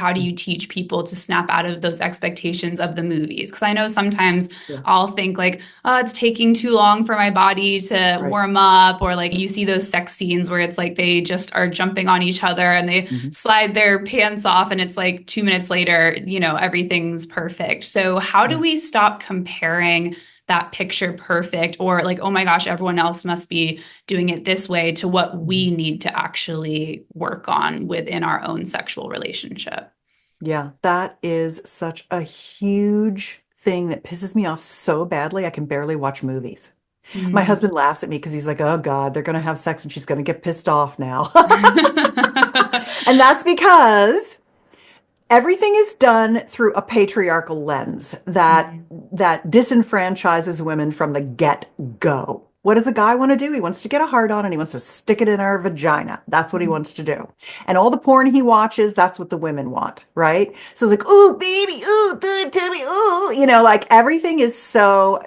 How do you teach people to snap out of those expectations of the movies? Because I know sometimes Yeah. I'll think like, oh, it's taking too long for my body to Right. warm up, or like you see those sex scenes where it's like they just are jumping on each other and they Mhm. slide their pants off, and it's like 2 minutes later, everything's perfect. So how do Yeah. we stop comparing that picture perfect, or like, oh my gosh, everyone else must be doing it this way, to what we Mhm. need to actually work on within our own sexual relationship? Yeah, that is such a huge thing that pisses me off so badly. I can barely watch movies. My Mm. husband laughs at me because he's like, oh God, they're going to have sex and she's going to get pissed off now. And that's because everything is done through a patriarchal lens Mm. that disenfranchises women from the get-go. What does a guy want to do? He wants to get a hard on and he wants to stick it in our vagina. That's what he wants to do. And all the porn he watches, that's what the women want, right? So it's like, ooh, baby, ooh, do it to me, ooh, like everything is so.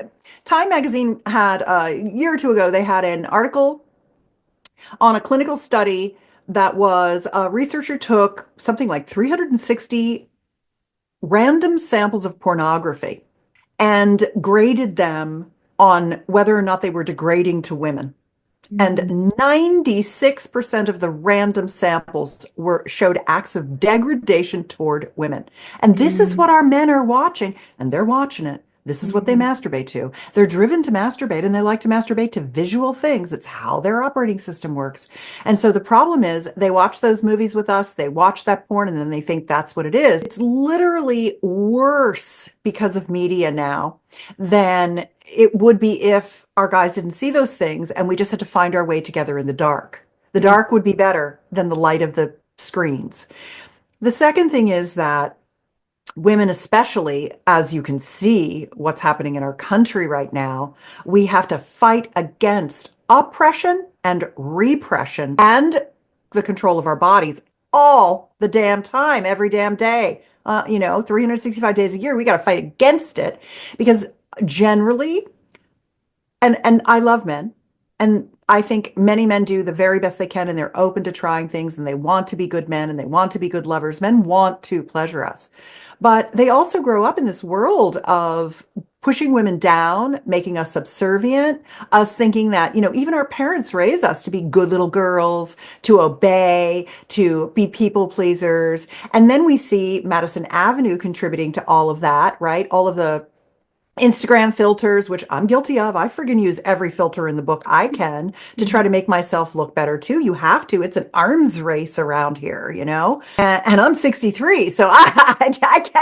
Time magazine had a year or two ago, they had an article on a clinical study that was a researcher took something like 360 random samples of pornography and graded them on whether or not they were degrading to women. Mm. And 96% of the random samples showed acts of degradation toward women. And this is what Mm. our men are watching, and they're watching it. This is what they Mm. masturbate to. They're driven to masturbate, and they like to masturbate to visual things. It's how their operating system works. And so the problem is they watch those movies with us, they watch that porn, and then they think that's what it is. It's literally worse because of media now than it would be if our guys didn't see those things and we just had to find our way together in the dark. The Mm. dark would be better than the light of the screens. The second thing is that women, especially, as you can see what's happening in our country right now, we have to fight against oppression and repression and the control of our bodies all the damn time, every damn day. 365 days a year, we got to fight against it because generally, and I love men, and I think many men do the very best they can, and they're open to trying things, and they want to be good men, and they want to be good lovers. Men want to pleasure us, but they also grow up in this world of pushing women down, making us subservient, us thinking that, even our parents raise us to be good little girls, to obey, to be people pleasers. And then we see Madison Avenue contributing to all of that, right? All of the Instagram filters, which I'm guilty of. I friggin' use every filter in the book I can to try to make myself look better too. You have to. It's an arms race around here, And I'm 63, so I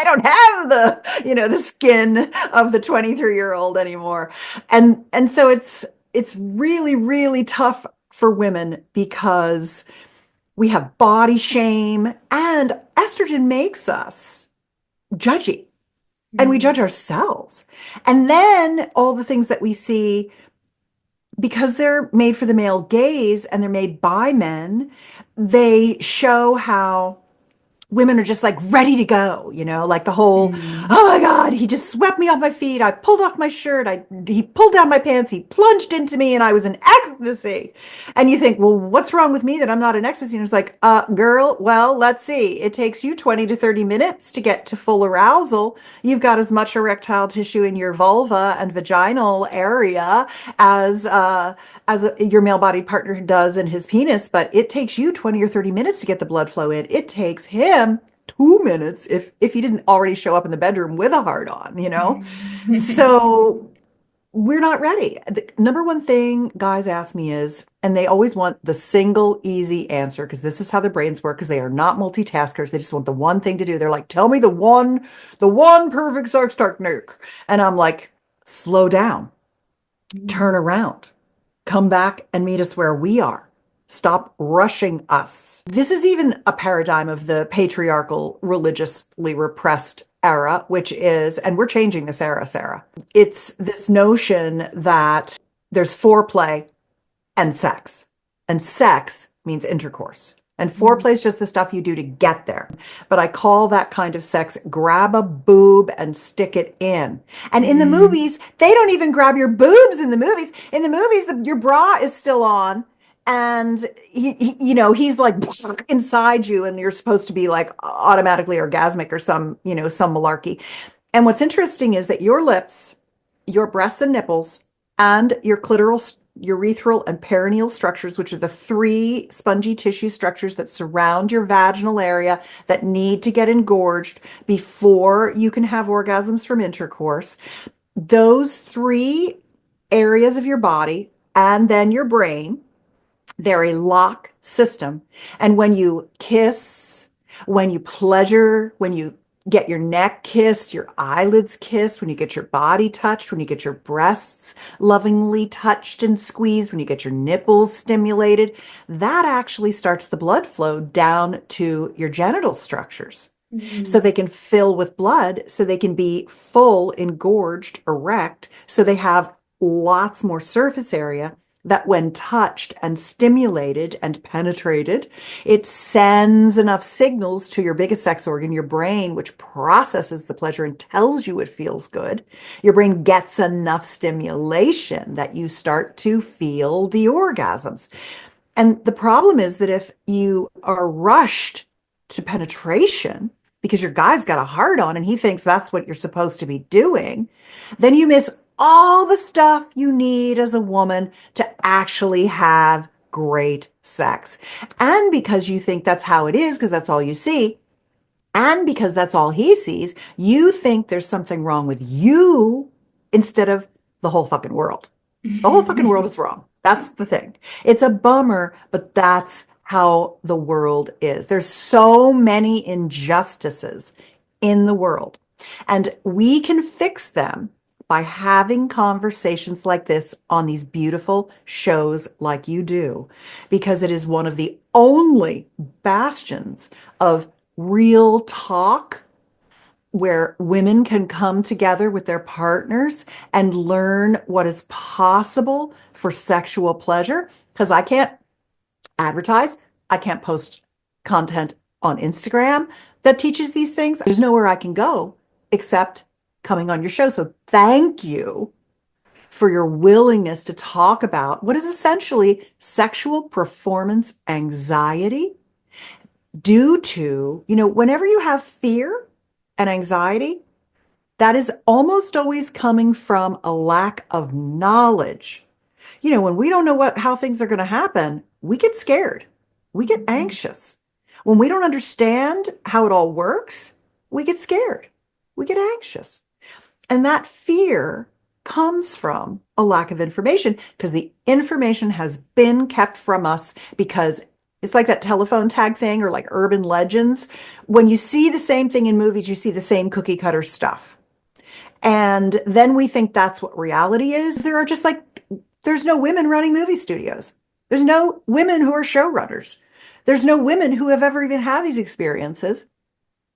don't have the skin of the 23-year-old anymore. And so it's really, really tough for women because we have body shame and estrogen makes us judgy and we judge Mm. ourselves. And then all the things that we see, because they're made for the male gaze and they're made by men, they show how women are just like ready to go, like the whole, Mm. oh my God, he just swept me off my feet. I pulled off my shirt. He pulled down my pants. He plunged into me and I was in ecstasy. And you think, well, what's wrong with me that I'm not in ecstasy? And it's like, girl, well, let's see. It takes you 20 to 30 minutes to get to full arousal. You've got as much erectile tissue in your vulva and vaginal area as, your male body partner does in his penis, but it takes you 20 or 30 minutes to get the blood flow in. It takes him 2 minutes if he didn't already show up in the bedroom with a hard on. So we're not ready. The number one thing guys ask me is, and they always want the single easy answer because this is how their brains work because they are not multitaskers. They just want the one thing to do. They're like, tell me the one perfect sex technique. And I'm like, slow down, turn around, come back and meet us where we are. Stop rushing us. This is even a paradigm of the patriarchal, religiously repressed era, which is, and we're changing this era, Sarah. It's this notion that there's foreplay and sex means intercourse. And foreplay is just the stuff you do to get there. But I call that kind of sex grab a boob and stick it in. And in the Mm. movies, they don't even grab your boobs in the movies. In the movies, your bra is still on And he's like inside you, and you're supposed to be like automatically orgasmic or some malarkey. And what's interesting is that your lips, your breasts and nipples, and your clitoral, urethral, and perineal structures, which are the three spongy tissue structures that surround your vaginal area that need to get engorged before you can have orgasms from intercourse, those three areas of your body and then your brain, they're a lock system. And when you kiss, when you pleasure, when you get your neck kissed, your eyelids kissed, when you get your body touched, when you get your breasts lovingly touched and squeezed, when you get your nipples stimulated, that actually starts the blood flow down to your genital structures so Mhm. they can fill with blood, so they can be full, engorged, erect, so they have lots more surface area that when touched and stimulated and penetrated, it sends enough signals to your biggest sex organ, your brain, which processes the pleasure and tells you it feels good. Your brain gets enough stimulation that you start to feel the orgasms. And the problem is that if you are rushed to penetration because your guy's got a hard on and he thinks that's what you're supposed to be doing, then you miss all the stuff you need as a woman to actually have great sex. And because you think that's how it is, because that's all you see, and because that's all he sees, you think there's something wrong with you instead of the whole fucking world. The whole fucking world is wrong. That's the thing. It's a bummer, but that's how the world is. There's so many injustices in the world, and we can fix them by having conversations like this on these beautiful shows like you do, because it is one of the only bastions of real talk where women can come together with their partners and learn what is possible for sexual pleasure. Because I can't advertise, I can't post content on Instagram that teaches these things. There's nowhere I can go except coming on your show. So thank you for your willingness to talk about what is essentially sexual performance anxiety due to, whenever you have fear and anxiety, that is almost always coming from a lack of knowledge. When we don't know how things are going to happen, we get scared. We get anxious. When we don't understand how it all works, we get scared. We get anxious. And that fear comes from a lack of information because the information has been kept from us because it's like that telephone tag thing or like urban legends. When you see the same thing in movies, you see the same cookie cutter stuff. And then we think that's what reality is. There's no women running movie studios. There's no women who are showrunners. There's no women who have ever even had these experiences.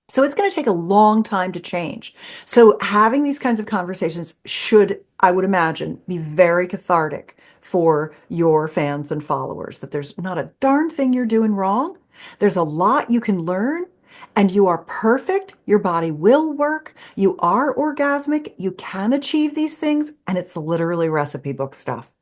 So it's going to take a long time to change. So having these kinds of conversations should, I would imagine, be very cathartic for your fans and followers, that there's not a darn thing you're doing wrong. There's a lot you can learn, and you are perfect. Your body will work. You are orgasmic. You can achieve these things, and it's literally recipe book stuff.